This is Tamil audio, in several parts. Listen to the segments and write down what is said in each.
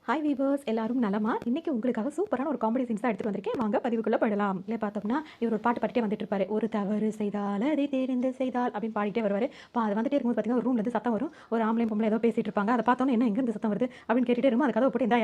ஹாய் வீவர்ஸ், எல்லாரும் நலமா? இன்னைக்கு உங்களுக்காக சூப்பரான ஒரு காமெடி சீன்ஸ் தான் எடுத்துட்டு வந்திருக்கேன். வாங்க பதிவுக்குள்ள போயிடலாம். இல்லை பார்த்தோம்னா இவர் ஒரு பாட்டு பாடிட்டே வந்துட்டு இருப்பாரு. ஒரு தவறு செய்தால் அதை தெரிந்து செய்தால் அப்படின்னு பாடிட்டே வருவாரு. அது வந்துட்டே இருக்கும்போது பார்த்தீங்கன்னா ஒரு ரூம்ல இருந்து சத்தம் வரும். ஒரு ஆம்பளை பொம்பளை ஏதோ பேசிட்டு இருப்பாங்க. அதை பார்த்தோன்னே என்ன எங்க இருந்து சத்தம் வருது அப்படின்னு கேட்டுட்டே இருக்கும். அது கதவை போட்டு இந்த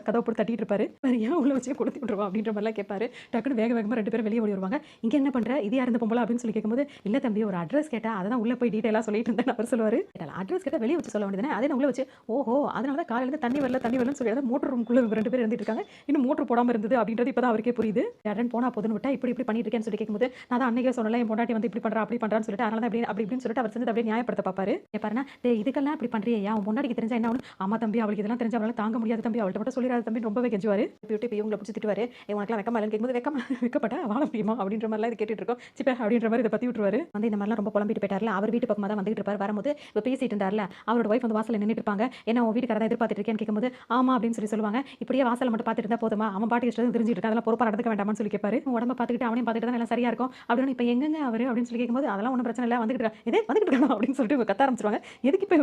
கதவை போட்டு தட்டிட்டு இருப்பாரு. ஏன் உள்ள வச்சு கொடுத்து விட்டுருவா அப்படின்ற மாதிரிலாம் கேட்பாரு. டக்குன்னு வேக வேகமாக ரெண்டு பேரும் வெளியே ஓடி வருவாங்க. இங்க என்ன பண்ற, இது யார் இந்த பொம்பளை அப்படின்னு சொல்லி கேட்கும்போது, இல்ல தம்பி ஒரு அட்ரஸ் கேட்டா அதான் உள்ள போய் டீட்டெயிலாக சொல்லிட்டு இருந்தேன் அவர் சொல்லுவாரு. அட்ரஸ் கேட்டா வெளியே வச்சு சொல்ல வேண்டியதானே, அதே நான் உள்ள வச்சு ஓஹோ அதனால தான் காலையில தண்ணி வரலன்னு சொல்லி மோட்டர் ரூம்குள்ள ரெண்டு பேர் இருந்துட்டு இருக்காங்க. இன்னும் மோட்டர் போடாம இருந்தது அப்படின்றது இப்பதான் அவருக்கே புரியுது. யாரன் போனா போதுன்னு விட்டா இப்படி பண்ணிட்டு இருக்கேன்னு சொல்லி கேட்கும்போது, நான் தான் அன்னைக்கே சொன்னல என் பொண்டாட்டி வந்து இப்படி பண்றா அப்படி பண்றான்னு சொல்லிட்டு அதனால தான் அப்படி இப்படின்னு சொல்லிட்டு அவர் செஞ்சு அப்படியே நியாயப்படுத்த பாப்பாரு. பாருன்னா இதுக்கெல்லாம் இப்படி பண்றியா, உன் பொண்டாட்டிக்கு தெரிஞ்சா என்ன ஆகும்? ஆமா தம்பி, அவளுக்கு இதெல்லாம் தெரிஞ்சா அவளால தாங்க முடியாது தம்பி, அவள்கிட்ட மட்டும் சொல்லிடாத தம்பி ரொம்பவே கெஞ்சுவாரு. இப்போ இவங்களை பிடிச்சி திட்டுவாரு. உனக்குலாம் வெக்கமா இல்லைன்னு கேட்கும்போது வெக்கப்பட்டா வாழ முடியுமா அப்படின்ற மாதிரிலாம் இது கேட்டுட்டு இருக்கோம். சிப்ப அப்படின்ற மாதிரி இதை பத்தி விட்டுருவாரு. வந்து இந்த மாதிரிலாம் ரொம்ப புலம்பிட்டு போயிட்டார்ல, அவர் வீட்டு பக்கமா தான் வந்துட்டு இருப்பாரு. வரும்போது இப்போ பேசிட்டு இருந்தார்ல, அவரோட ஒய்ஃப் வந்து வாசல்ல நின்னுட்டு இருப்பாங்க. என்ன உன் வீட்டுக்காரதான் எதிர்பார்த்துட்டு இருக்கேன்னு கேட்கும்போது ஆமா அப்படின்னு சொல்லி சொல்லுவாங்க. இப்படியே வாசல்ல மட்டும் பார்த்துட்டு இருந்தா போதுமா, அவன் பாட்டு இஷ்டம் தெரிஞ்சுட்டு இருக்கான், அதெல்லாம் பொறுப்பா நடந்துக்க வேண்டாமான்னு சொல்லி கேட்பாரு. உடம்ப பார்த்துக்கிட்டு அவனையும் பார்த்துட்டு தான் எல்லாம் சரியா இருக்கும் அப்படின்னு. இப்போ எங்கங்க அவரு அப்படின்னு சொல்லி கேட்கும்போது அதெல்லாம் ஒன்றும் பிரச்சனை இல்லை வந்துட்டு இருக்கான் அப்படின்னு சொல்லிட்டு இவங்க கத்த ஆரம்பிச்சிருவாங்க. எதுக்கு இப்போ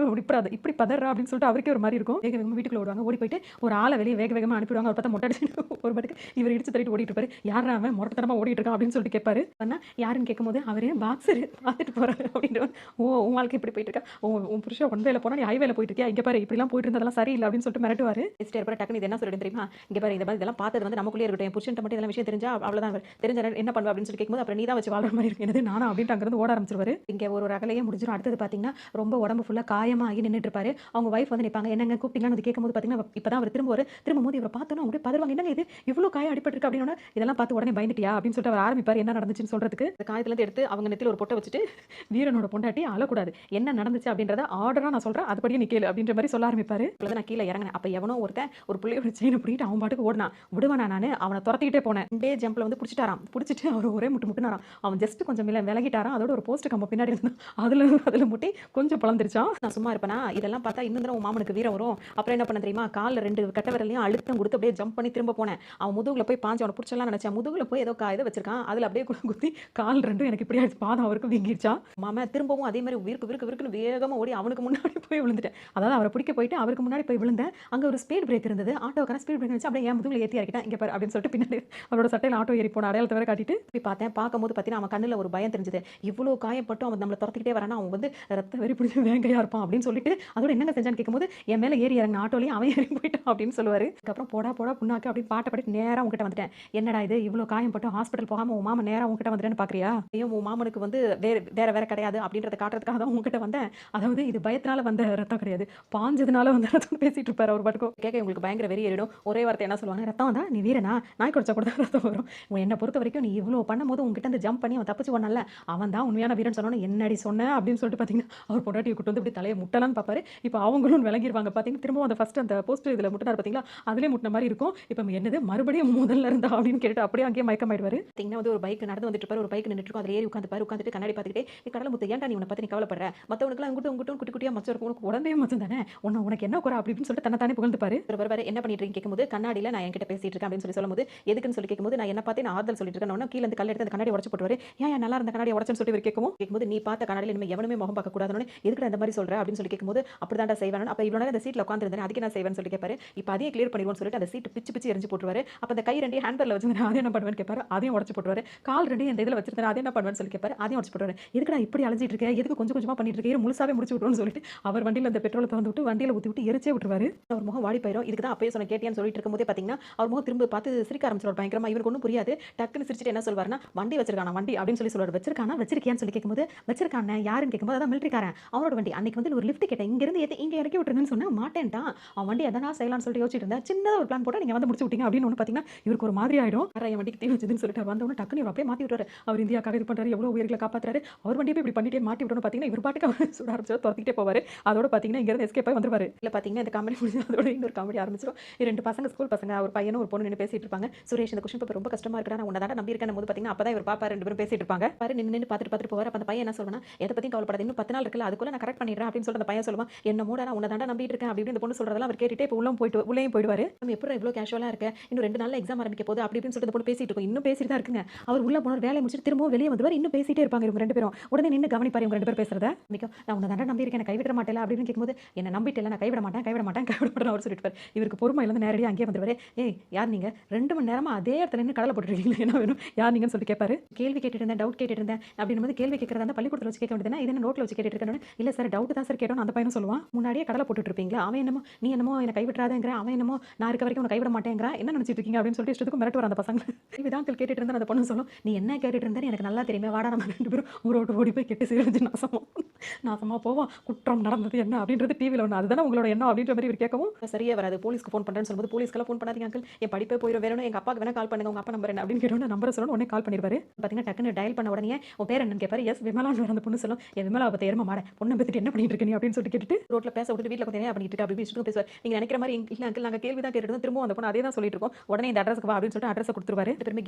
இப்படி பதறா அப்படின்னு சொல்லிட்டு அவருக்கே ஒரு மாதிரி இருக்கும். வேக வேகமாக வீட்டுக்குள்ள ஓடுவாங்க. ஓடி போயிட்டு ஒரு ஆளை வெளியே வேக வேகமாக அனுப்பிடுவாங்க. அவர் பார்த்தா மொட்டை அடிச்சு ஒரு பாட்டுக்கு இவர் இடிச்சு தள்ளிட்டு ஓடிட்டு இருப்பாரு. யாரா அவன் மொட்டத்தனமா ஓடிட்டு இருக்கான் அப்படின்னு சொல்லிட்டு கேட்பாரு. யாருன்னு கேட்கும்போது அவரே பாக்ஸர் பார்த்துட்டு போறாரு அப்படின்ற. ஓ உன் வாழ்க்கை இப்படி போயிட்டு இருக்கா, உன் புருஷன் ஒன் வேலை போனா நீ ஹைவேல போயிட்டு இருக்கியா, இங்க பாரு இப்படிலாம் போயிட்டு இருந்ததெல்லாம் சரியில்லை அப்படின்னு சொல்லிட்டு மிரட்டுவாரு. டக்குனு இது என்ன சொல்லிட்டு தெரியுமா, இங்க பாரு இந்த மாதிரி இதெல்லாம் பார்த்தது வந்து நமக்குள்ளே இருக்கட்டும், என் புருஷன் மட்டும் இதெல்லாம் விஷயம் தெரிஞ்சா அவ்வளவுதான், தெரிஞ்ச என்ன பண்ணுவா அப்படின்னு சொல்லி கேட்கும்போது அப்புறம் நீ தான் வச்சு வாழ்ற மாதிரி இருக்கு என்னது நானா அப்படின்ட்டு அங்கிருந்து ஓட ஆரம்பிச்சிருவாரு. இங்க ஒரு ரகலையே முடிஞ்சிடும். அடுத்தது பாத்தீங்கன்னா ரொம்ப உடம்பு ஃபுல்லா காயமாகி நின்றுட்டு இருப்பாரு. அவங்க வைஃப் வந்து நிற்பாங்க. என்னங்க கூப்பிட்டீங்கன்னு வந்து கேட்கும்போது பாத்தீங்கன்னா இப்பதான் அவர் திரும்பும்போது இவரை பார்த்தோன்னா அப்படியே பதறுவாங்க. என்னங்க இது இவ்வளவு காயம் அடிபட்டிருக்கு அப்படின்னு. இதெல்லாம் பார்த்து உடனே பயந்துட்டியா அப்படின்னு சொல்லிட்டு அவர் ஆரம்பிப்பார் என்ன நடந்துச்சுன்னு சொல்றதுக்கு. இந்த காயத்துல இருந்து எடுத்து அவங்க நெத்தில ஒரு பொட்டை வச்சுட்டு வீரனோட பொண்டாட்டி அழக்கூடாது, என்ன நடந்துச்சு அப்படின்றத ஆர்டரா நான் சொல்றேன், அதுபடியே நீ கேளு அப்படின்ற மாதிரி சொல்ல ஆரம்பிப்பாரு. நான் கீழே இறங்கினேன். அப்ப எவனோ ஒருத்தன் ஒரு புள்ளையோட செயினை பிடிட்டு அவன் பாட்டுக்கு ஓடினான். விடுவானா நானு, அவனை துரத்திக்கிட்டே போனேன். டே ஜம்ப்ல வந்து பிடிச்சிட்டாராம். பிடிச்சிட்டு அவர் ஒரே முட்டுனாராம். அவன் ஜஸ்ட் கொஞ்சம் விலகிட்டாராம். அதோட ஒரு போஸ்ட் கம்ப பின்னாடி இருந்தா அதுல முட்டி கொஞ்சம் பழந்துருச்சான். நான் சும்மா இருப்பேனா, இதெல்லாம் பார்த்தா இன்னும் உன் மாமனுக்கு வீரம் வரும். அப்புறம் என்ன பண்ண தெரியுமா, காலில் 2 கட்ட விரலையும் அழுத்தம் கொடுத்து அப்படியே ஜம்ப் பண்ணி திரும்ப போனேன். அவன் முதுகுல போய் பாஞ்சு அவனை பிடிச்சலாம் நினைச்சேன். முதுகுல போய் ஏதோ இதை வச்சிருக்கான், அதுல அப்படியே குத்தி கால் ரெண்டும் எனக்கு இப்படி ஆயிடுச்சு. பாதம் அவருக்கு வீங்கிருச்சா. மாமா திரும்பவும் அதே மாதிரி விருக்குன்னு வேகமா ஓடி அவனுக்கு முன்னாடி போய் விழுந்துட்டேன். அதாவது அவரை பிடிக்க போயிட்டு அவருக்கு முன்னாடி போய் விழுந்தேன். அங்க ஒரு ஸ்பீட் பிரேக் இருந்தது. ஆட்டோக்காரன் ஸ்பீட் பிரேக் வச்சு அப்படியே என் முதுகுல ஏற்றி இறக்கிட்டான். இங்க பாரு அப்படின்னு சொல்லிட்டு பின்னாடி அவரோட சட்டையில் ஆட்டோ ஏறி போன அடையாளத்தை வேற காட்டிட்டு போய் பார்த்தேன். பார்க்கும்போது பார்த்தீங்கன்னா அவன் கண்ணில் ஒரு பயம் தெரிஞ்சது. இவ்வளோ காயப்பட்டும் அவன் நம்மளை துரத்திக்கிட்டே வரானா, அவன் வந்து ரத்த வெறி பிடிச்சி வேங்கையா இருப்பான் அப்படின்னு சொல்லிட்டு அதோட என்னங்க செஞ்சான்னு கேட்கும்போது என் மேலே ஏறி இறங்கின ஆட்டோலையும் அவன் ஏறி போயிட்டான் அப்படின்னு சொல்லுவாரு. அதுக்கப்புறம் போடா புண்ணாக்கு அப்படின்னு பாட்டை பாடி நேராக உங்ககிட்ட வந்துட்டேன். என்னடா இது இவ்வளோ காயப்பட்டும் ஹாஸ்பிட்டல் போகாமல் உன் மாமன் நேராக உங்ககிட்ட வந்துட்டேன்னு பார்க்குறியா, ஐயோ உன் மாமனுக்கு வந்து வேற கிடையாது அப்படின்றத காட்டுறதுக்காக தான் உங்ககிட்ட வந்தேன். அதாவது இது பயத்தினால வந்த ரத்தம் கிடையாது, பாஞ்சதுனால வந்த ரத்தம் பேசிட்டு இருப்பாரு அவர் பாட்டுக்கும். கேட்க உங்களுக்கு பயங்கர வெறி ஏறிடும். ஒரே வார்த்தை என்ன சொல்லுவாங்க, ரத்தம் தான் நீ வீரனா, நாய் குடிச்சா கூட தான் ரத்தம் வரும். என்னை பொறுத்த வரைக்கும் நீ இவ்வளோ பண்ணும்போது உங்ககிட்ட இருந்து ஜம்ப் பண்ணி அவன் தப்பிச்சு போனால, அவன் தான் உண்மையான வீரன் சொன்னோன்னு என்னடி சொன்ன அப்படின்னு சொல்லிட்டு பார்த்தீங்கன்னா அவர் பொண்டாட்டியை கூட்டு வந்து இப்படி தலையை முட்டலான்னு பார்ப்பாரு. இப்போ அவங்களும் விளங்கிடுவாங்க. பார்த்தீங்கன்னா திரும்பவும் அந்த ஃபர்ஸ்ட் அந்த போஸ்ட் இதில் முட்டினார் பார்த்தீங்களா, அதிலே முட்டின மாதிரி இருக்கும். இப்போ என்னது மறுபடியும் முதல்ல இருந்தா அப்படின்னு கேட்டு அப்படியே அங்கேயே மயக்கமாயிடுவாரு. பார்த்தீங்கன்னா வந்து ஒரு பைக் நடந்து வந்துட்டு இருப்பாரு. ஒரு பைக் நின்றுட்டு இருக்கும். அதில் ஏறி உட்காந்துட்டு கண்ணாடி பார்த்துக்கிட்டே கடலை முத்து ஏன்டா நீ உன்னை பற்றி நீ கவலைப்படுற, மற்றவனுக்குலாம் உங்கட்டும் குட்டி குட்டியாக மச்சம் இருக்கும், உனக்கு உடம்பே மச்சம் தானே, உனக்கு என்ன குறை அப்படின்னு சொல்லிட்டு தன்னை புகழ்ந்துப்பாரு. என்ன பண்ணிட்டு இருக்கீங்க கேட்கும்போது கண்ணாடியில் நான் என்கிட்ட பேசிட்டு இருக்கேன் அப்படின்னு சொல்லி சொல்லும்போது எதுக்குன்னு சொல்லி கேட்கும்போது நான் என்ன பார்த்து நான் ஆறுதல் சொல்லிட்டு இருக்கேன். கீழே இருந்து கல் எடுத்து அந்த கண்ணாடி உடச்சு போட்டுவாரு. ஏன் நல்லா இருந்த கண்ணாடி உடச்சுன்னு சொல்லிட்டு இவர் கேட்கும்போது நீ பார்த்த கண்ணாடியில் இனிமேல் எவனுமே முகம் பார்க்க கூடாதுன்னு எதுக்கு அந்த மாதிரி சொல்ற அப்படின்னு சொல்லி கேட்கும்போது அப்படிதான் செய்வேன். அப்போ இவ்வளோ அந்த சீட்டில் உட்காந்துருந்தேன், அதுக்கு நான் செய்வேன்னு சொல்லி கேட்பாரு. இப்போ அதையும் கிளியர் பண்ணிடுவோம்னு சொல்லிட்டு அந்த சீட்டு பிச்சு எரிஞ்சு போட்டுருவாரு. அப்போ அந்த கை ரெண்டையும் ஹேண்டரில் வச்சிருந்தேன், அதை என்ன பண்ணுவேன்னு கேட்பாரு. அதையும் உடச்சு போட்டுவாரு. கால் ரெண்டையும் இந்த இதில் வச்சிருந்தேன், அதை என்ன பண்ணுவேன்னு சொல்லி கேட்பாரு. அதையும் உடச்சு போட்டுவாரு. எதுக்கு நான் இப்படி அலைஞ்சிட்டு இருக்கேன், எதுக்கு கொஞ்சம் கொஞ்சமாக பண்ணிட்டு இருக்கேன், முழுசாவே முடிச்சு விட்டுருன்னு சொல்லிட்டு அவர் வண்டியில் அந்த பெட்ரோலை திறந்து விட்டு வண்டியில் ஊற்றி விட்டு எரிச்சே விட்டுருவாரு. அவர் முகம் வாடி போயிடும். இதுக்கு தான் அப்பயே சொன்ன கேட்டியான்னு சொல்லிட்டு இருக்கும்போதே பார்த்தீங்கன்னா அவர் முகம் திரும்ப பார்த்து சிரிக்க ஆரம்பிச்சிருவார் பயங்கரமா. இவருக்கு ஒன்றும் புரியாது. டக்குன்னு சிரிச்சிட்டு என்ன சொல்வாருன்னா, வண்டி வச்சிருக்கானா வண்டி அப்படின்னு சொல்லி சொல்லுவார். வச்சிருக்கியான்னு சொல்லி கேட்கும்போது வச்சிருக்கானே யாருன்னு கேட்கும்போது அதான் மிலிட்டரிக்காரன், அவனோட வண்டி. அன்னைக்கு வந்து ஒரு லிஃப்ட் கேட்டேன், இங்கிருந்து ஏற்றி இங்கே இறக்கி விட்டுருங்கன்னு சொன்னா மாட்டேன்ட்டான். அவன் வண்டி எதனா செய்யலாம்னு சொல்லிட்டு யோசிச்சுட்டு இருந்தேன். சின்னதாக ஒரு பிளான் போட்டு நீங்கள் வந்து முடிச்சு விட்டீங்க அப்படின்னு ஒன்று பார்த்தீங்கன்னா இவருக்கு ஒரு மாதிரி ஆயிடும். என் வண்டிக்கு தீ வச்சதுன்னு சொல்லிட்டு வந்தவொன்னு டக்குன்னு இவர் அப்படியே மாற்றி விட்டுறாரு. அவர் இந்தியாக்காக இது பண்ணுறாரு, எவ்வளோ உயிர்களை காப்பாற்றுறாரு, அவர் வண்டியை இப்படி பண்ணிட்டே மாட்டி விட்டோன்னு பார்த்தீங்கன்னா இவர் பாட்டுக்கு அவர் சுட ஆரம்பிச்சு துரத்திக்கிட்டே போவார். அதோட பார்த்தீங்கன்னா இங்கேருந்து எஸ்கேப் ஆகி வந்துருவாரு. இல்லை பார்த்தீங்கன்னா இந்த காமெடி முடிஞ்சு அதோட இன்னொரு காமெடி ஆரம்பிச்சிடும். 2 பசங்க ஸ்கூல் பசங்க, ஒரு பையனும் ஒரு பொண்ணு நின்று பேசிட்டு இருப்பாங்க. சுரேஷ் இந்த கொஸ்டின் பேப்பர் ரொம்ப கஷ்டமா இருக்குடா, நான் உன்னை தான் நம்பி இருக்கேன் போது பார்த்தீங்கன்னா அப்பதான் இவர் பாப்பா 2 பேரும் பேசிட்டு இருப்பாங்க. பாரு நின்று பார்த்துட்டு போவார். அப்ப அந்த பையன் என்ன சொல்லுவானா, எதை பத்தியும் கவலைப்படாத, இன்னும் 10 நாள் இருக்குல்ல, அதுக்குள்ள நான் கரெக்ட் பண்ணிடுறேன் அப்படின்னு சொல்லிட்டு அந்த பையன் சொல்லுவான். என்ன மூட நான் உன்னை தான் நம்பிட்டு இருக்கேன் அப்படி இந்த பொண்ணு சொல்றதெல்லாம் அவர் கேட்டுட்டே இப்போ உள்ளேயும் போயிடுவாரு. நம்ம எப்படி இவ்வளோ கேஷுவலா இருக்க, இன்னும் 2 நாள்ல எக்ஸாம் ஆரம்பிக்க போகுது அப்படி இப்படின்னு சொல்லிட்டு அந்த பொண்ணு பேசிட்டு இருக்கும். இன்னும் பேசிட்டு தான் இருக்குங்க. அவர் உள்ள போனார், வேலையை முடிச்சுட்டு திரும்பவும் வெளியே வந்துவார். இன்னும் பேசிட்டே இருப்பாங்க இவங்க 2 பேரும். உடனே நின்று கவனிப்பாரு இவங்க 2 பேரும் பேசுறத. நான் உன்னை தான் நம்பி இருக்கேன், கைவிட மாட்டேல அப்படின்னு கேட்கும்போது என்ன நம்பிட்டேல, நான் கைவிட மாட்டேன் அவர் சொல்லிட்டு இவருக்கு பொறுமை இருந்து நேரடியாக அங்கேயே வந்துருவாரு. ஏய் யார் நீங்க 2 மணி நேரமா அதே இடத்துல நின்று கடலை போட்டுருக்கீங்களா, என்ன வேணும், யார் நீங்கன்னு சொல்லி கேட்பாரு. கேள்வி கேட்டுட்டு இருந்தேன், டவுட் கேட்டுட்டு இருந்தேன் அப்படின்னும் கேள்வி கேட்கறதா இருந்தால் பள்ளிக்கூடத்தில் வச்சு கேட்க வேண்டியதுனா இது என்ன நோட்டில் வச்சு கேட்டுட்டு இருக்கேன். இல்லை சார் டவுட் தான் சார் கேட்டோம். அந்த பையனும் சொல்லுவான், முன்னாடியே கடலை போட்டுட்டு இருப்பீங்களா, அவன் என்னமோ நீ என்னமோ என்னை கைவிட்றாதேங்கிற, அவன் என்னமோ நான் இருக்க வரைக்கும் உன்னை கைவிட மாட்டேங்கிறா, என்ன நினைச்சிட்டு இருக்கீங்க அப்படின்னு சொல்லிட்டு இஷ்டத்துக்கு மிரட்டு வர அந்த பசங்க. கேள்விதான் கேட்டுட்டு இருந்தா அந்த பொண்ணு சொல்லும், நீ என்ன கேட்டுட்டு இருந்தேன்னு எனக்கு நல்லா தெரியுமே, வாடா நம்ம 2 பேரும் ஊரோட்டு ஓடி போய் கெட்டு சீரழிஞ்சு நாசமா போவோம், குற்றம் நடந்தது என்ன அப்படின்றது டிவியில் ஒன்று, அதுதானே உங்களோட எண்ணம் அப்படின்ற மாதிரி இவர் கேட்கவும் சரியா வராது. போலீஸ்க்கு ஃபோன் பண்ணுறேன்னு சொல்லும்போது போலீஸ்க்கெல்லாம் ஃபோன் பண்ணாதீங்க அங்கிள், என் படிப்பே போயிடும், வேணும் எங்கள் அப்பாவுக்கு வேணா கால் பண்ணுங்க, உங்கள் அப்பா நம்பர் என்ன அப்படின்னு கேட்டோம். நம்பரை சொல்லணும் உடனே கால் பண்ணிடுவாரு. பார்த்தீங்கன்னா டக்குன்னு டயல் பண்ண உடனே உன் பேர் என்னன்னு கேட்பாரு. எஸ் விமலான்னு அந்த பொண்ணு சொல்லும், என் விமலா பற்றி எரும மாட பொண்ணை பற்றிட்டு என்ன பண்ணிட்டு இருக்கீங்க அப்படின்னு சொல்லிட்டு கேட்டுட்டு ரோட்டில் பேச விட்டு வீட்டில் கொஞ்சம் பண்ணிட்டு இருக்கா அப்படி இப்படி பேசுவார். நீங்கள் நினைக்கிற மாதிரி இல்லை அங்கிள், நாங்கள் கேள்வி தான் கேட்டுட்டு திரும்பவும் அந்த பொண்ணு அதே தான் சொல்லிட்டு இருக்கோம், உடனே இந்த அட்ரஸ்க்கு வா அப்படின்னு சொல்லிட்டு அட்ரஸ் கொடுத்துருவாரு. திரும்பி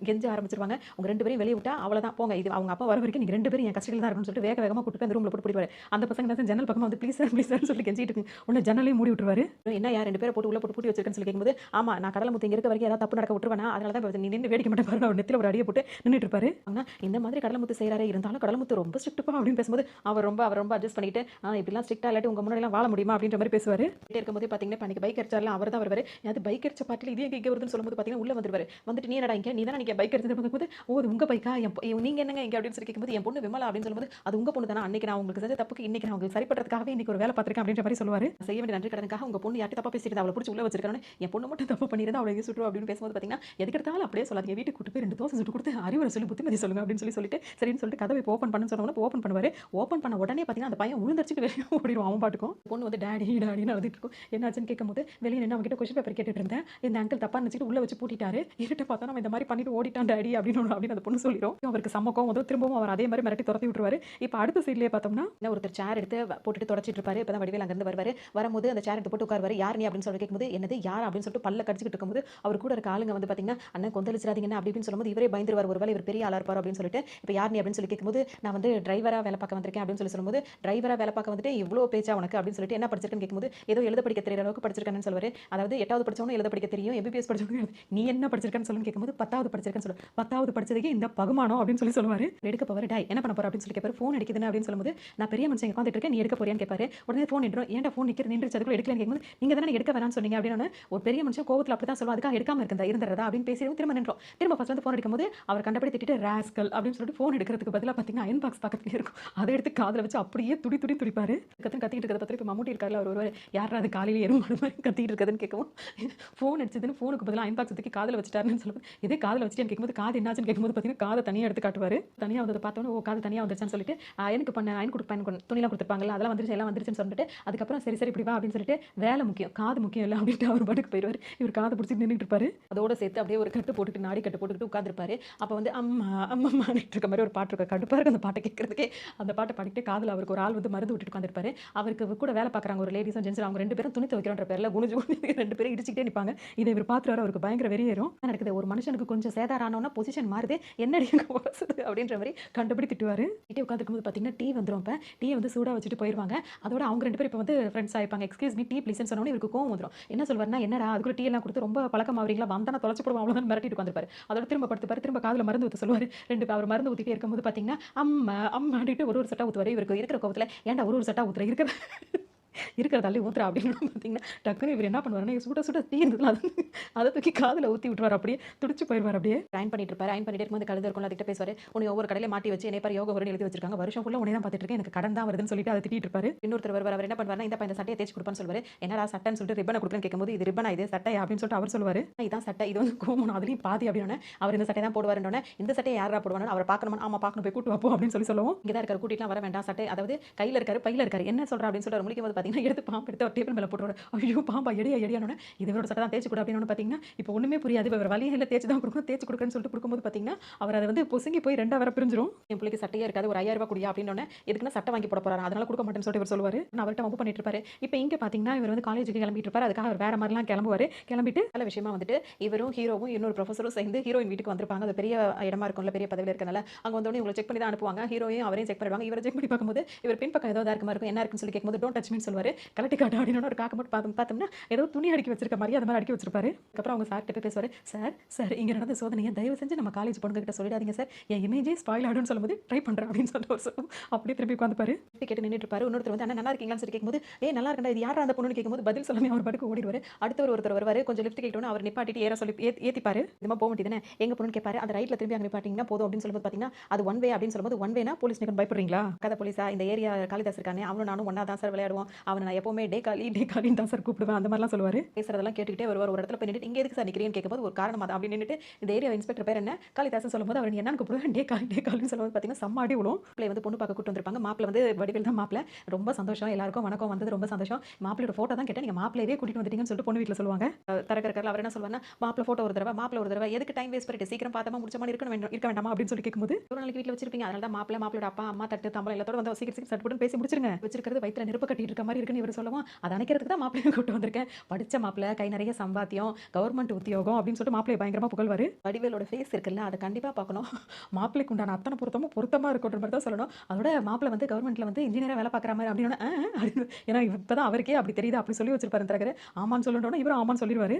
கெஞ்ச ஆரம்பிச்சிருவாங்க. உங்க 2 பேரையும் வெளியே விட்டா அவ்வளோதான், போங்க, இது அவங்க அப்பா வர வரைக்கும் நீங்கள் 2 பேரும் என் கஷ்டத்தில் தான் இருக்குன்னு சொல்லிட்டு வேக வேகமாக கூட்டு அந்த ரூமில் போட்டு போயிடுவாரு. அந்த பசங்க என்ன ஜன்னல் பக்கமாக வந்து ப்ளீஸ் சார் ப்ளீஸ் சார் சொல்லி கெஞ்சிட்டு இருக்கு. உடனே ஜன்னலையும் மூடி விட்டுருவாரு. என்ன யார் 2 பேரை போட்டு உள்ள போட்டு பூட்டி வச்சிருக்கேன்னு சொல்லி கேட்கும்போது, ஆமா நான் கடலை முத்து இங்கே இருக்க வரைக்கும் ஏதாவது தப்பு நடக்க விட்டுருவேனா, அதனால தான் நீ நின்று வேடிக்கை மட்டும் பாருங்க, அவர் நெத்தியில் ஒரு அடியை போட்டு நின்றுட்டு இருப்பாரு. ஆனால் இந்த மாதிரி கடலை முத்து செய்கிறாரே, இருந்தாலும் கடலை முத்து ரொம்ப ஸ்ட்ரிக்ட்டுப்பா அப்படின்னு பேசும்போது அவர் ரொம்ப அட்ஜஸ்ட் பண்ணிட்டு இப்படிலாம் ஸ்ட்ரிக்டா இல்லாட்டி உங்க முன்னாடிலாம் வாழ முடியுமா அப்படின்ற மாதிரி பேசுவார். இருக்கும்போது பார்த்தீங்கன்னா பணிக்கு பைக் அடிச்சார்லாம் அவர் தான் வருவார். அது பைக் அடிச்ச பாட்டில் இது எங்கே வருதுன்னு சொல்லும்போது பார்த்தீங்கன்னா உள்ள வந்துருவாரு. வந்துட்டு நீ என்னடா இங்கே, நீ தானே நீங்கள் பைக் எடுத்துட்டு போகும்போது, ஓ அது உங்க பைக்கா, நீங்கள் என்னங்க இங்கே அப்படின்னு சொல்லி கேட்கும்போது, என் பொண்ணு விமலா அப்படின்னு சொல்லும்போது, அது உங்க பொண்ணு தானே, அன்னைக்கு நான் உங்களுக்கு செஞ்ச தப்புக்கு இன்னைக்கு நான் உங்களுக்கு சரி பண்ணுறதுக்காகவே இன்னைக்கு ஒரு வேலை பார்த்துருக்கேன் அப்படின்ற மாதிரி சொல்லுவார். செய்ய வேண்டிய நன்றி கடனுக்காக உங்க பொண்ணு யார்ட்டி தப்பா பேசிட்டு அவளை பிடிச்சி உள்ள வச்சிருக்கானே, என் பொண்ணு மட்டும் தப்பு பண்ணியிருந்தா அவளை எங்கே சுட்டுரும் அப்படின்னு பேசும்போது பார்த்தீங்கன்னா எதுக்கு எடுத்தாலும் அப்படியே சொல்லாதீங்க, வீட்டுக்கு கூட்டு போய் 2 தோசை சுட்டு கொடுத்து அறிவுரை சொல்லி புத்திமதி சொல்லுங்க அப்படின்னு சொல்லிட்டு சரின்னு சொல்லிட்டு கதவை ஓப்பன் பண்ணு சொன்னோன்னா ஓப்பன் பண்ணுவார். ஓப்பன் பண்ண உடனே பார்த்தீங்கன்னா அந்த பையன் உழுந்தடிச்சிட்டு வெளியே ஓடிடுவான் அவன் பாட்டுக்கும். பொண்ணு வந்து டாடின்னு அழுதுட்டு இருக்கும். என்னாச்சுன்னு கேட்கும்போது வெளியே நின்று அவங்க கிட்ட கொஸ்டின் பேப்பர் கேட்டுட்டு இருந்தேன், இந்த அங்கிள் தப்பா நினச்சிட்டு உள்ள வச்சு பூட்டிட்டாரு, இருட்டு பார்த்தா நம்ம இந்த மாதிரி பண்ணிட்டு ஓடிட்டான் டாடி அப்படின்னு அந்த பொண்ணு சொல்லிடும். அவருக்கு சம்மக்கம் வந்து திரும்பவும் அவர் அதே மாதிரி மிரட்டி துரத்தி விட்டுருவாரு. இப்போ அடுத்த சைட்லேயே பார்த்தோம்னா ஒருத்தர் சேர் எடுத்து போட்டுட்டு தொடச்சிட்டு இருப்பாரு. இப்போ தான் வடிவேல் அங்கிருந்து வரும்போது அந்த சேர் எடுத்து போட்டு உட்காருவாரு. யார் நீ அப்படின்னு சொல்லி கேட்கும்போது, என்னது யார் அப்படின்னு சொல்லிட்டு பல்ல கடிச்சிட்டு இருக்கும்போது அவர் கூட இருக்க ஆளுங்க வந்து பார்த்தீங்கன்னா அண்ணன் கொந்தளிச்சிடாதீங்க அப்படின்னு சொல்லும்போது இவரே பயந்துருவார், ஒருவேளை இவர் பெரிய ஆளா இருப்பார் அப்படின்னு சொல்லிட்டு. இப்போ யார் நீ அப்படின்னு சொல்லி கேட்கும்போது, நான் வந்து டிரைவராக வேலை பார்க்க வந்திருக்கேன் அப்படின்னு சொல்லும்போது, டிரைவராக வேலை பார்க்க வந்துட்டு இவ்வளோ பேச்சா உனக்கு அப்படின்னு சொல்லிட்டு என்ன படிச்சிருக்கேன்னு கேட்கும்போது, ஏதோ எழுத படிக்க தெரியற அளவுக்கு படிச்சிருக்கேன்னு சொல்லுவார். அதாவது 8வது படிச்சவனும் எழுத படிக்க தெரியும், MBBS படிச்சவனும் நீ என்ன படிச்சிருக்கேன்னு சொல்லுன்னு கேட்கும்போது 10வது படிச்சிருக்கேன்னு சொல்லு, 10வது படிச்சதுக்கு இந்த பகுமானம் அப்படின்னு சொல்லுவார். எடுக்க போவார். டை என்ன பண்ண போற அப்படின்னு சொல்லி கேட்பாரு. ஃபோன் அடிக்குதுன்னு அப்படின்னு சொல்லும்போது, நான் பெரிய மனுஷன் உட்காந்துட்டு இருக்கேன், நீ எடுக்க போறியான்னு கேட்பாரு. உடனே ஃபோன் நின்றோம். ஏன்டா ஃபோன் நின்றுச்சு அதுக்குள்ள எடுக்கலன்னு கேட்கும்போது, நீங்க தானே எடுக்க வேணாம்னு சொன்னீங்க அப்படின்னு. ஒரு பெரிய மனுஷன் கோவத்தில் அப்படி தான் சொல்லுவா, அதுக்காக எடுக்காம இருந்துறதா அப்படின்னு பேசி திரும்ப நின்றோம். திரும்ப ஃபர்ஸ்ட் வந்து ஃபோன் அடிக்கும்போது அவர் கண்டபடி திட்டிட்டு ராஸ்கல் அப்படின்னு சொல்லிட்டு ஃபோன் எடுக்கிறதுக்கு பதிலாக பார்த்தீங்கன்னா அயன் பாக்ஸ் பக்கத்துலேயே இருக்கும், அதை எடுத்து காதில் வச்சு அப்படியே துடிப்பாரு. கத்திட்டு இருக்கிறத பற்றி இப்போ மம்முட்டி இருக்காரு, அவர் ஒருவர் யாரா அது காலையில் எருமாடு மாதிரி கத்திட்டு இருக்குதுன்னு கேட்கவும், ஃபோன் அடிச்சதுன்னு ஃபோனுக்கு பதிலாக அயன் பாக்ஸ் தூக்கி காதில் வச்சுட்டாருன்னு சொல்லுவது, இதே காதில் வச்சுட்டு கேட்கும்போது காது என்னாச்சுன்னு கேட்கும்போது பார்த்தீங்கன்னா காதை தனியாக எடுத்து காட்டுவார். தனியாக வந்ததை பார்த்தோன்னே ஓ காது தனியாக வந்துருச்சான்னு சொல்லிட்டு அயனுக்கு அயன் கொடுப்பேன் துணிலாம் கொடுத்துருப்பாங்களா, அதெல்லாம் வந்துருச்சு எல்லாம் வந்துருச்சுன்னு சொல்லிட்டு அதுக்கப்புறம் சரி இப்படி வா அப்படின்னு சொல்லிட்டு வேலை முக்கியம் காது முக்கியம் இல்லை அப்படின்ட்டு அவர் பாட்டுக்கு போயிடுவார். இவர் காதை பிடிச்சிட்டு நின்றுட்டு இருப்பாரு. அதோட சேர்த்து அப்படியே ஒரு கட்டு போட்டுட்டு நாடி கட்டு போட்டுக்கிட்டு உட்காந்துருப்பாரு. அப்போ வந்து அம்மாட்டு இருக்க மாதிரி ஒரு பாட்டு இருக்க கடுப்பாக இருக்கு அந்த பாட்டை கேட்கறதுக்கே. அந்த பாட்டை பாடிக்கிட்டு காதில் அவருக்கு ஒரு ஆள் வந்து மருந்து விட்டுட்டு உட்காந்துருப்பாரு. அவருக்கு கூட வேலை பார்க்குறாங்க ஒரு லேடிஸும் ஜென்ஸும், அவங்க 2 பேரும் துணி துவைக்கிறன்ற பேரில் குனிஞ்சு 2 பேரும் இடிச்சிக்கிட்டே நிற்பாங்க. இதை இவர் பார்த்துட்டு அவருக்கு பயங்கர வெறியேறும். நடக்குது ஒரு மனுஷனுக்கு கொஞ்சம் சேதாரம் ஆனோன்னா பொசிஷன் மாறுது, என்னடி அப்படின்ற மாதிரி கண்டுபிடி திட்டுவார். கிட்டே உட்காந்துருக்கும்போது பார்த்தீங்கன்னா டீ வந்துடும். இப்போ டீயை வந்து சூடாக வச்சுட்டு போயிடுவாங்க. அதோட அவங்க 2 பேரும் இப்போ வந்து ஃப்ரெண்ட்ஸ் ஆகிப்பாங்க. எக்ஸ்கியூஸ் மீ டீ ப்ளீஸ்னு சொன்னோன்னே இவருக்கு கோவம் வந்துடும். என்ன சொல்வார்னா, என்னடா அதுக்குள்ள டீ எல்லாம் கொடுத்து ரொம்ப பழக்கம் ஆகிறீங்களா, வந்தானா தொலைச்சு போடுவோம் அவ்வளோதான் மிரட்டிட்டு உட்காந்துருப்பாரு. அதோட திரும்ப படுத்துப்பாரு. திரும்ப காதில் மருந்து ஊற்ற சொல்லுவார். 2 அவர் மருந்து ஊற்றிட்டே இருக்கும்போது பார்த்தீங்கன்னா அம்மாடிட்டு ஒரு சட்டா ஊற்றுவார். இவருக்கு இருக்கிற கோவத்தில் ஏன்டா ஒரு சட்டா ஊற்றுற இருக்கிறதாலே ஊத்துறா அப்படின்னு பார்த்தீங்கன்னா டக்குன்னு இவர் என்ன பண்ணுவாருன்னா சுட டீ இருந்ததுல அதை தூக்கி காதில் ஊற்றி விட்டுருவார். அப்படியே துடிச்சு போயிடுவார். அப்படியே அயன் பண்ணிட்டு இருப்பாரு. அயன் பண்ணிட்டு இருக்கும்போது கழுது இருக்கும், அதுக்கிட்ட பேசுவார். உன்னை ஒவ்வொரு கடையில மாட்டி வச்சு என்னை பாரு யோகா வரும்னு எழுதி வச்சிருக்காங்க, வருஷம் ஃபுல்லாக உன்னை தான் பார்த்துட்டு இருக்கேன், எனக்கு கடன் தான் வருதுன்னு சொல்லிட்டு அதை திட்டிட்டு இருப்பாரு. இன்னொருத்தர் வருவார். அவர் என்ன பண்ணுவாருன்னா இந்த சட்டையை தேய்ச்சி கொடுப்பான்னு சொல்லுவார். என்னடா சட்டைன்னு சொல்லிட்டு ரிப்பனை கொடுக்குறேன்னு கேட்கும்போது, இது ரிப்பனா இது சட்டை அப்படின்னு சொல்லிட்டு அவர் சொல்லுவார். இதான் சட்டை, இது வந்து கோமணும் அதுலேயும் பாதி அப்படின்னு. அவர் இந்த சட்டை தான் போடுவாருன்னு, இந்த சட்டையை யாரா போடுவானு அவர் பார்க்கணும். ஆமா பார்க்கணும், போய் கூட்டு வாப்போம் அப்படின்னு சொல்லுவோம். இங்கே தான் இருக்காரு, கூட்டிலாம் வர வேண்டாம், சட்டை அதாவது கையில் இருக்காரு பையில இருக்காரு, என்ன சொல்ற அப்படின்னு சொல்லிட்டு முடிக்கும் போது பார்த்தீங்கன்னா எடுத்து பாம்பு எடுத்து ஒரு டேபிள் மேலே போட்டுருவாரு. ஐயோ பாம்பா எடியானோட இது இவரோட சட்டை தான் தேய்ச்சி கொடு அப்படின்னு பார்த்தீங்கன்னா இப்போ ஒன்றுமே புரியாது. இவர் வழியில் தேய்ச்சி தான் கொடுக்கணும், தேய்ச்சி கொடுக்குறேன்னு சொல்லிட்டு கொடுக்கும்போது பார்த்தீங்கன்னா அவர் அதை வந்து பொசுங்கி போய் 2 வர பிரிஞ்சிரும். என் பிள்ளைக்கு சட்டையே இருக்காது, ஒரு 5000 ரூபாய் குடியா அப்படின்னு எதுக்குன்னா சட்டை வாங்கி போட போறாரு, அதனால கொடுக்க மாட்டேன்னு சொல்லிட்டு இவர் சொல்லுவார். நான் அவர்கிட்ட வம்பு பண்ணிட்டு இருப்பாரு. இப்போ இங்கே பார்த்தீங்கன்னா இவர் வந்து காலேஜுக்கு கிளம்பிட்டு இருப்பாரு. அதுக்காக அவர் வேற மாதிரிலாம் கிளம்புவார். கிளம்பிட்டு நல்ல விஷயமா வந்துட்டு இவரும் ஹீரோவும் இன்னொரு ப்ரொஃபஸரும் சேர்ந்து ஹீரோயின் வீட்டுக்கு வந்திருப்பாங்க. அது பெரிய இடமா இருக்கும்ல, பெரிய பதவியில் இருக்கனால அங்கே வந்தோடனே இவங்களை செக் பண்ணி தான் அனுப்புவாங்க. ஹீரோயும் அவரையும் செக் பண்ணுவாங்க. இவரை செக் பண்ணி பார்க்கும்போது இவர் பின்பக்கம் ஏதோ இருக்கமா இருக்கும், என்ன இருக்குன்னு சொல்லி கேட்கும்போது டோன்ட் டச் மீன்னு சொல்லுவாரு. கழட்டி காட்டு அப்படின்னு ஒரு காக்க மட்டும் பார்த்தோம்னா ஏதோ துணி அடுக்கி வச்சிருக்க மாதிரி அந்த மாதிரி அடுக்கி வச்சிருப்பாரு. அதுக்கப்புறம் அவங்க சார்கிட்ட போய் பேசுவாரு. சார் இங்க நடந்த சோதனையை தயவு செஞ்சு நம்ம காலேஜ் பொண்ணுங்க கிட்ட சொல்லிடாதீங்க சார். என் இமேஜே ஸ்பாயில் ஆடுன்னு சொல்லும்போது ட்ரை பண்றேன் அப்படின்னு சொல்லிட்டு ஒரு சொல்லும். அப்படியே திரும்பி உட்காந்துப்பாரு. கேட்டு நின்றுட்டு இருப்பாரு. இன்னொருத்தர் வந்து அண்ணா நல்லா இருக்கீங்களான்னு சொல்லி கேட்கும்போது நல்லா இருக்கா இது யாரா அந்த பொண்ணுன்னு கேட்கும்போது பதில் சொல்லாம அவர் பாட்டுக்கு ஓடிடுவாரு. அடுத்தவர் ஒருத்தர் வருவாரு. கொஞ்சம் லிஃப்ட் கேட்டோன்னு அவர் நிப்பாட்டிட்டு ஏற சொல்லி ஏத்திப்பாரு. இதுமா போக வேண்டியதானே எங்க பொண்ணுன்னு கேட்பாரு. அந்த ரைட்ல திரும்பி அங்க நிப்பாட்டிங்கன்னா போதும் அப்படின்னு சொல்லும்போது பாத்தீங்கன்னா அது ஒன் வே அப்படின்னு சொல்லும்போது ஒன் வேனா போலீஸ் நிக்க பயப்படுறீங்களா? கதை போலீஸா இந்த ஏரியா காளிதாஸ் இருக்கானே அவனும் நானும் ஒன்னா தான் சார் விளையாடுவோம். அவனை நான் எப்பவுமே டே காலின்னு தான் சார் கூப்பிடுவேன். அந்த மாதிரிலாம் சொல்லுவாரு. பேசுறதெல்லாம் கேட்டுக்கிட்டே வருவார். ஒரு இடத்துல போய் நின்னுட்டு இங்க எதுக்கு சார் நிக்கிறீங்கன்னு கேட்கும்போது ஒரு காரணமா தான் அப்படி நின்னுட்டு இந்த ஏரியா இன்ஸ்பெக்டர் பேர் என்ன காளிதாஸ் சொல்லும்போது அவர் என்னன்னு கூப்பிடுவாரு. டே காலின்னு சொல்லும்போது பாத்தீங்கன்னா சம்மாடி விழும். பிள்ளை வந்து பொண்ணு பார்க்க கூட்டு வந்திருப்பாங்க. மாப்பிள்ள வந்து வடிவேல் தான் மாப்பிள்ள. ரொம்ப சந்தோஷம் எல்லாருக்கும் வணக்கம் வந்தது ரொம்ப சந்தோஷம். மாப்பிள்ளையோட போட்டோ தான் கேட்டேன். நீங்க மாப்பிள்ளையவே கூட்டிட்டு வந்துட்டீங்கன்னு சொல்லிட்டு பொண்ணு வீட்டுல சொல்லுவாங்க. தரகரக்கர்ல அவர் என்ன சொல்லுவாருன்னா மாப்பிள்ள போட்டோ ஒரு தடவை எதுக்கு டைம் வேஸ்ட் பண்ணிட்டு சீக்கிரம் பார்த்தமா முடிச்ச மாதிரி இருக்க வேண்டாமா அப்படின்னு சொல்லி கேட்கும்போது ஒரு நாளைக்கு வீட்டுல வச்சிருப்பீங்க. அதனால தான் மாப்பிள்ளோட அப்பா அம்மா தட்டு தம்பளம் எல்லாத்தோட வந்து சீக்கிரம் சட்டு போட்டு பேசி முடிச்சிருங்க. வச்சிருக்கிறது வயித்துல நெருப்பு கட்டிட்டு இருக்க மாதிரி இருக்குன்னு இவர் சொல்லுவோம். அதை அணைக்கிறதுக்கு தான் மாப்பிள்ளையை கூட்டு வந்திருக்கேன். படிச்ச மாப்பிள்ளை கை நிறைய சம்பாத்தியம் கவர்மெண்ட் உத்தியோகம் அப்படின்னு சொல்லிட்டு மாப்பிள்ளை பயங்கரமா புகழ்வாரு. வடிவேலோட ஃபேஸ் இருக்குல்ல அதை கண்டிப்பா பார்க்கணும். மாப்பிள்ளைக்கு உண்டான அத்தனை பொருத்தமா இருக்குன்ற மாதிரி தான் சொல்லணும். அதோட மாப்பிள்ளை வந்து கவர்மெண்ட்ல வந்து இன்ஜினியரா வேலை பார்க்குற மாதிரி அப்படின்னு ஏன்னா இப்பதான் அவருக்கே அப்படி தெரியுது அப்படி சொல்லி வச்சிருப்பாரு தரகர். ஆமான்னு சொல்லணும்னா இவரும் ஆமான்னு சொல்லிடுவாரு.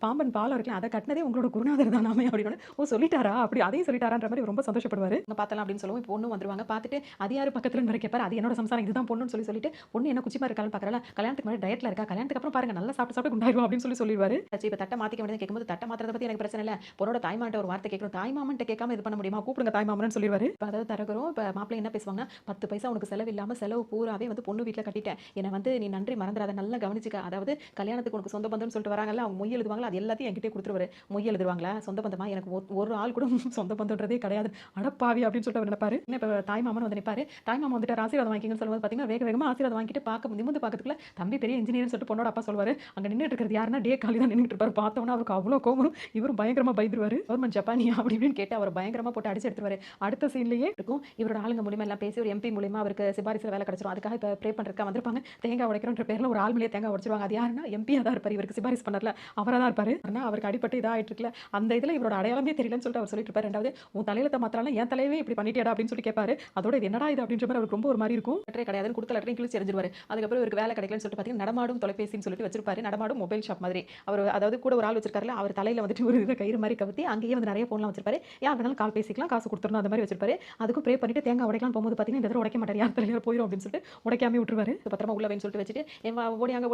பாம்பன் பாலம் இருக்குல்ல அதை கட்டினதே உங்களோட குருநாதர் தானாமே அப்படின்னு ஓ சொல்லிட்டாரா அப்படி அதையும் சொல்லிட்டாரான்ற மாதிரி ரொம்ப சந்தோஷப்படுவாரு. பார்த்தலாம் அப்படின்னு சொல்லுவோம். பொண்ணு வந்துருவாங்க பார்த்துட்டு அது யாரு பக்கத்துல வர கேட்பாரு. அது என்னோட சம்சாரம் இதுதான் பொண்ணுன்னு சொல்லிட்டு பொண்ணு என்ன குச்சிமா இருக்கான்னு பார்க்கறல கல்யாணத்துக்கு முன்னாடி டயட்ல இருக்கா கல்யாணத்துக்கு அப்புறம் பாருங்க நல்லா சாப்பிட்டு குண்டாயிருவா அப்படின்னு சொல்லிடுவாரு. இப்போ தட்டை மாத்திக்க வேண்டியது கேட்கும்போது தட்டை மாத்திரத்தை பத்தி எனக்கு பிரச்சனை இல்லை. பொண்ணோட தாய்மாட்ட ஒரு வார்த்தை கேட்கணும். தாய்மாமன்ட்ட கேட்காம இது பண்ண முடியுமா கூப்பிடுங்க தாய்மாமன்னு சொல்லிடுவாரு. இப்போ அதாவது தரகரும் இப்போ மாப்பிள்ளை என்ன பேசுவாங்கன்னா 10 பைசா உனக்கு செலவு இல்லாம செலவு பூராவே வந்து பொண்ணு வீட்டில் கட்டிட்டேன். என்னை வந்து நீ நன்றி மறந்துடாத நல்லா கவனிச்சுக்க. அதாவது கல்யாணத்துக்கு உனக்கு சொந்த பந்தம்னு சொல்லிட்டு வராங்கல்ல அவங்க மொய் எழுதுவாங்களா அது எல்லாத்தையும் என்கிட்ட கொடுத்துருவாரு. மொய் எழுதுவாங்களா சொந்த பந்தமா எனக்கு ஒரு ஆள் கூட சொந்த பந்தம்ன்றதே கிடையாது அடப்பாவி அப்படின்னு சொல்லிட்டு அவர் நினைப்பாரு. இப்போ தாய்மாமன் வந்து நிற்பாரு. தாய்மாமன் வந்துட்டு ஆசீர்வாதம் வாங்கிங்கன்னு சொல்லும்போது பார்த்தீங்கன்னா வேகமா ஆசீர்வாதம் வாங்கிட்டு நிமிந்து பார்க்கறதுக்குள்ள தம்பி பெரிய இன்ஜினியர்னு சொல்லிட்டு பொண்ணோட அப்பா சொல்வாரு. அங்க நின்றுட்டு இருக்கிறது யாருன்னா டே காலி தான் நின்றுட்டு இருப்பாரு. பார்த்தோம்னா அவருக்கு அவ்வளோ கோவம். இவரும் பயங்கரமா பயந்துருவாரு. கவர்மெண்ட் ஜப்பானியா அப்படி இப்படின்னு கேட்டு அவர் பயங்கரமா போட்டு அடிச்சு எடுத்துருவாரு. அடுத்த சீன்லயே இருக்கும் இவரோட ஆளுங்க மூலியமா எல்லாம் பேசி ஒரு எம்பி மூலியமா அவருக்கு சிபாரிசுல வேலை கிடைச்சிரும். அதுக்காக இப்போ ப்ரே பண்றதுக்கு வந்திருப்பாங்க. தேங்காய் உடைக்கிறன்ற பேர்ல ஒரு ஆள் மேலே தேங்காய் உடைச்சிருவாங்க. அது யாருன்னா எம்பியா தான் இருப்பாரு. இவருக்கு சிபாரிசு பண்ணல அவரா தான் இருப்பாரு. ஆனா அவருக்கு அடிப்பட்டு இதாயிட்டு இருக்குல்ல அந்த இதுல இவரோட அடையாளமே தெரியலன்னு சொல்லிட்டு அவர் சொல்லிட்டு இருப்பாரு. ரெண்டாவது உன் தலையில மாத்திரம் என் தலையவே இப்படி பண்ணிட்டியாடா அப்படின்னு சொல்லி கேட்பாரு. அதோட இது என்னடா இது அப்படின்ற மாதிரி அவருக்கு ரொம்ப ஒரு மாதிரி இருக்கும். லெட்டரே கிடையாதுன்னு கொடுத்த லெட்டரையும் கிழிச்சு எறிஞ்சிருவாரு. அதுக்கப்புறம் இவருக்கு வேலை கிடைக்கலன்னு சொல்லிட்டு பார்த்தீங்கன்னா நடமாடும் தொலைபேசின்னு சொல்லிட்டு வச்சிருப்பாரு. நடமாடும் மொபைல் ஷாப் மாதிரி அவர் அதாவது கூட ஒரு ஆள் வச்சிருக்காருல அவர் தலையில வந்துட்டு ஒரு இதை கயிறு மாதிரி கவுத்தி அங்கேயே வந்து நிறைய போன்லாம் வச்சிருப்பாரு. யார் வேணாலும் கால் பேசிக்கலாம் காசு கொடுத்துடணும் அந்த மாதிரி வச்சிருப்பாரு. அதுக்கும் ப்ரே பண்ணிட்டு தேங்காய் உடைக்கலாம் போகும்போது பார்த்தீங்கன்னா இந்த தடவை உடைக்க மாட்டார். யார் தலையில போயிடும் அப்படின்னு சொல்லிட்டு உடைக்காம விட்டுருவாரு. பத்திரமா உள்ள வேணும்னு சொல்லிட்டு வச்சுட்டு ஓடியாங்க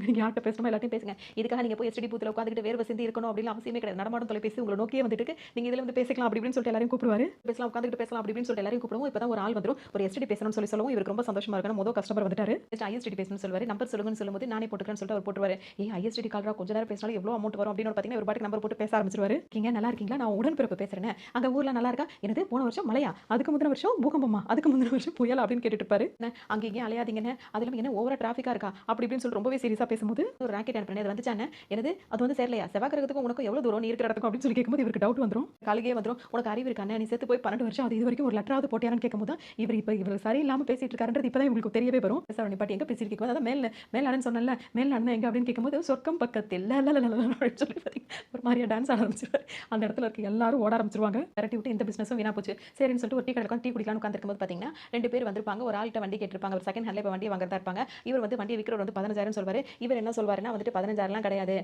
நீங்க யார்கிட்ட பேசணுமோ எல்லாத்தையும் பேசுங்க. இதுக்காக நீங்க போய் எஸ்டி பூத்துல உட்காந்துட்டு வேர்வை சிந்தி இருக்கணும் அப்படின்னு அவசியமே கிடையாது. நடமாடும் தொலைபேசி உங்களை நோக்கியே வந்துட்டு இருக்கு. நீங்க இதுல வந்து பேசிக்கலாம் அப்படின்னு சொல்லிட்டு எல்லாரையும் கூப்பிடுவாரு. பேசலாம் உட்காந்துட்டு பேசலாம் அப்படின்னு சொல்லிட்டு எல்லாரையும் கூப்பிடுவோம். இப்பதான் ஒரு ஆள் வந்துரும் ஒரு எஸ்டி பேசணும்னு சொல்லுவோம். இவருக்கு ரொம்ப சந்தோஷமா இருக்கு. முதல் கஸ்டமர் வந்துட்டாரு. ஐஎஸ்டி பேசணும்னு சொல்லுவாரு. நம்பர் சொல்லுங்கன்னு சொல்லும்போது நானே போட்டுக்கிறேன்னு சொல்லிட்டு அவர் போட்டுருவாரு. ஐஎஸ்டி கால்ரா கொஞ்ச நேரம் பேசினாலும் எவ்வளவு அமௌண்ட் வரும் அப்படின்னு பார்த்தீங்கன்னா ஒரு பாட்டுக்கு நம்பர் போட்டு பேச ஆரம்பிச்சிருவாரு. நீங்க நல்லா இருக்கீங்களா நான் உடன்பிறப்பு பேசுறேன். அங்க ஊர்ல நல்லா இருக்கா எனது போன வருஷம் மழையா அதுக்கு முந்தின வருஷம் பூகம்பமா அதுக்கு முந்தின வருஷம் புயல் அப்படின்னு கேட்டுட்டு இருப்பாரு. அங்க இங்கே அலையாதீங்கன்னு அதுல என்ன ஓவரா டிராஃபிக்கா இருக்கா அப்படி இப்படின்னு சொல்லி ரொம்பவே சீரியஸா பேசும்போது ஒரு ராக்கெட் அனுப்பினேன் அது வந்துச்சானே எனது அது வந்து சேரலையா செவ்வாய் கிரகத்துக்கும் உனக்கு எவ்வளவு தூரம் நீ இருக்கிற இடத்துக்கும் அப்படின்னு சொல்லி கேட்கும்போது இவருக்கு டவுட் வந்துடும். காலிகே வந்துடும். உனக்கு அறிவு இருக்கானே நீ சேர்த்து போய் 12 வருஷம் அது இது வரைக்கும் ஒரு லெட்டராவது போட்டியான்னு கேட்கும்போது இவர் சரியில்லாம பேசிட்டு இருக்காருன்றது இப்பதான் உங்களுக்கு தெரியவே வரும். பாட்டி எங்க பேசிட்டு அதான் மேல் சொன்னல மேல் நடன எங்க அப்படின்னு கேட்கும்போது சொர்க்கம் பக்கத்தில் சொல்லி ஒரு மாதிரியா டான்ஸ் ஆட ஆரம்பிச்சிருவாரு. அந்த இடத்துல இருக்க எல்லாரும் ஓட ஆரம்பிச்சிருவாங்க. விரட்டி விட்டு இந்த பிசினஸும் வீணா போச்சு. சரின்னு சொல்லிட்டு ஒரு டீ கடைக்கு டீ குடிக்கலாம்னு உட்காந்துருக்கும்போது பாத்தீங்கன்னா 2 பேர் வந்திருப்பாங்க. ஒரு ஆள்கிட்ட வண்டி கேட்டிருப்பாங்க. ஒரு செகண்ட் ஹேண்ட்ல வண்டியை வாங்குறதா இருப்பாங்க. இவர் வந்து வண்டியை விற்கிறவர் வந்து 15,000 சொல்வாரு. இவர் என்ன சொல்வாருன்னா வந்துட்டு 15,000 கிடையாது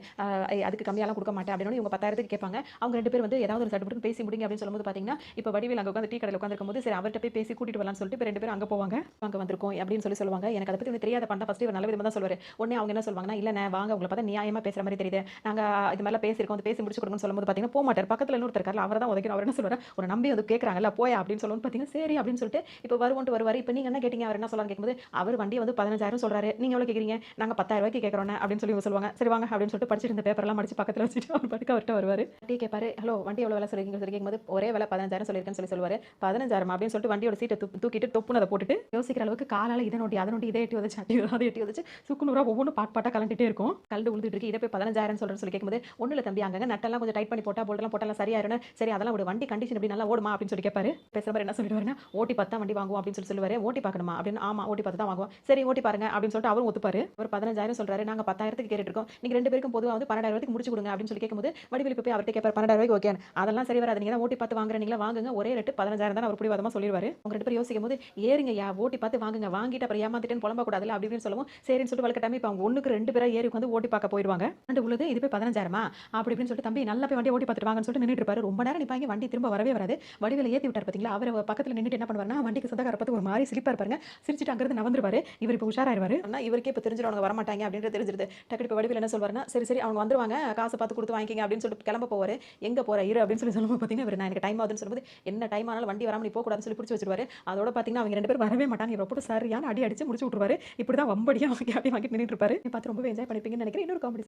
அதுக்கு கம்மியாலாம் கொடுக்க மாட்டேன் அப்படின்னு இவங்க 10,000 கேட்பாங்க. அவங்க 2 பேர் வந்து ஏதாவது ஒரு சட்டுப்பட்டு பேசி முடிங்க அப்படின்னு சொல்லும்போது பாத்தீங்கன்னா இப்போ வடிவேல் அங்க உட்காந்து டீ கடையில் உட்காந்துருக்கும் போது சரி அவர்கிட்ட போய் பேசி கூட்டிட்டு வரலாம்னு சொல்லிட்டு 2 பேரும் அங்க போவாங்க. அங்க வந்திருக்கோம் அப்படின்னு சொல்லுவாங்க. எனக்கு அதை பத்தி தெரியாத பண்ண ஃபர்ஸ்ட் இவர் நல்ல விதமா தான் சொல்வாரு. உடனே அவங்க என்ன சொல்வாங்கன்னா இல்ல வாங்க உங்களை பார்த்தா நியாயமா பேசுற மாதிரி தெரியுது நாங்க இது மாதிரி பேசியிருக்கோம் பேசி முடிச்சு கொடுங்கன்னு சொல்லும்போது பாத்தீங்கன்னா போக மாட்டார். பக்கத்துல இன்னொருத்தர் இருக்காரு அவர் தான் உதைக்கணும். அவர் என்ன சொல்றாரு ஒரு நம்பி வந்து கேட்கறாங்கல்ல போயா அப்படின்னு சொல்லுவோம் பாத்தீங்கன்னா சரி அப்படின்னு சொல்லிட்டு இப்போ வருவாரு. இப்போ நீங்க என்ன கேட்டீங்க அவர் என்ன சொல்லலாம் கேட்கும்போது அவர் வண்டியை வந்து 15,000 சொல்றாரு நீங்க எவ்வளவு கேட்கறீங்க நாங்க 10,000 ரூபாய்க்கு கேட்கறோம் அப்படின்னு சொல்லி சொல்லுவாங்க. சரி வாங்க அப்படின்னு சொல்லிட்டு படிச்சிட்டு இந்த பேப்பர் எல்லாம் மடிச்சு பக்கத்துல வச்சுட்டு அவர் பாட்டுக்கு அவர்கிட்ட வருவாரு. டீ கேட்பாரு ஹலோ வண்டி எவ்வளவு வேலை சொல்லிருக்கீங்க சொல்லி கேட்கும்போது ஒரே வேலை 15,000 சொல்லிருக்கேன்னு சொல்லி சொல்லுவாரு. 15,000 அப்படின்னு சொல்லிட்டு வண்டியோட சீட்டை தூக்கிட்டு தொப்புன்னு அதை போட்டுட்டு யோசிக்கிற அளவுக்கு காலால இதை நோட்டி அதை நோட்டி இதை எட்டி வச்சு அதை எட்டி வச்சு சுக்குநூறா ஒவ்வொன்றும் பாட்டா கலந்துட்டே இருக்கும். கல்டு உழுதுட்டு இருக்கு. இதை போய் 15,000 சொல்றேன்னு சொல்லி கேட்கும்போது ஒண்ணுல தம்பி அங்க நட்டெல்லாம் கொஞ்சம் டைட் பண்ணி போட்டா போல்டெல்லாம் போட்டாலாம் சரியாயிரும். சரி அதெல்லாம் ஒரு வண்டி கண்டிஷன் எப்படி நல்லா ஓடுமா அப்படின்னு சொல்லி கேட்பாரு. பேசுற மாதிரி என்ன சொல்லிடுவாருன்னா ஓட்டி பார்த்தா வண்டி வாங்குவோம் அப்படின்னு சொல்லுவாரு. ஓட்டி பார்க்கணுமா அப்படின்னு ஆமா ஓட்டி பார்த்து தான் வாங்குவோம். சரி ஓட்டி பாருங்க அப்படின்னு சொல்லிட்டு அவரும் ஒத்துப்பாரு. ஒரு 15,000 சொல்றாரு. நாங்க 10,000 கேட்டு இருக்கோம். நீங்க 2 பேருக்கும் பொதுவா வந்து 12,000 முடிச்சு கொடுங்க அப்படின்னு சொல்லி கேட்கும்போது வடிவேலு போய் அவர்கிட்ட கேட்பாரு 12,000 ஓகே அதெல்லாம் சரி வராது. நீங்க தான் ஓட்டி பார்த்து வாங்குறீங்களா வாங்குங்க ஒரே ரேட்டு 15,000 தான் அவர் பிடிவாதமா சொல்லிடுவாரு. உங்க 2 பேரும் யோசிக்கும் போது ஏறுங்க யா ஓட்டி பார்த்து வாங்குங்க வாங்கிட்டு அப்புறம் ஏமாத்திட்டேன்னு புலம்பக்கூடாதுல்ல அப்படி இப்படின்னு சொல்லவும் சரின்னு சொல்லிட்டு வலுக்கட்டாம இப்போ அவங்க ஒன்றுக்கு 2 பேரா ஏறி உட்காந்து ஓட்டி பார்க்க போயிடுவாங்க. அந்த உழுது இது போய் 15,000மா அப்படி இப்படின்னு சொல்லிட்டு தம்பி நல்லா போய் வண்டியை ஓட்டி பார்த்துட்டு வாங்கன்னு சொல்லிட்டு நின்றுட்டு இருப்பாரு. ரொம்ப நேரம் நிற்பாங்க, வண்டி திரும்ப வரவே வராது. வடிவேல ஏற்றி விட்டார் பார்த்தீங்களா, அவர் பக்கத்தில் நின்றுட்டு என்ன பண்ணுவாருன்னா வண்டிக்கு சொந்தக்கார பார்த்து ஒரு மாதிரி சிரிப்பா இருப்பாருங்க. சிரிச்சுட்டு அங்கிருந்து நவந்துருவாரு. இவர் இப்போ உஷாராயிருவாரு. ஆனால் இவருக்கே இப்போ தெரிஞ்சிடும் அவங்க வரமாட்டாங்க அப்படின்றது தெரிஞ்சிருது. டக்குனு இப்போ வடிவேல் என்ன சொல்வாருன்னா சரி சரி அவங்க வந்துருவாங்க, காசை பார்த்து கொடுத்து வாங்கிக்கிங்க அப்படின்னு சொல்லிட்டு கிளம்ப போவார். எங்கே போகிற இரு அப்படின்னு சொல்லி சொல்லும்போது பார்த்தீங்கன்னா இவர் நான் எனக்கு டைம் ஆகுதுன்னு சொல்லும்போது என்ன டைம் ஆனாலும் வண்டி வராமல் நீ போகக்கூடாதுன்னு சொல்லி பிடிச்சி வச்சிருவாரு. அதோட பார்த்தீங்கன்னா அவங்க 2 பேரும் வரவே மாட்டாங்க. இவரை போட்டு சரியான அடி அடிச்சு முடிச்சு விட்டுருவாரு. இப்படி தான் வம்படியாக வாங்கி அடி வாங்கிட்டு நின்றுட்டு இருப்பாரு. பார்த்து ரொம்பவே என்ஜாய் பண்ணிருப்பீங்கன்னு நினைக்கிறேன். இன்னொரு காமெடி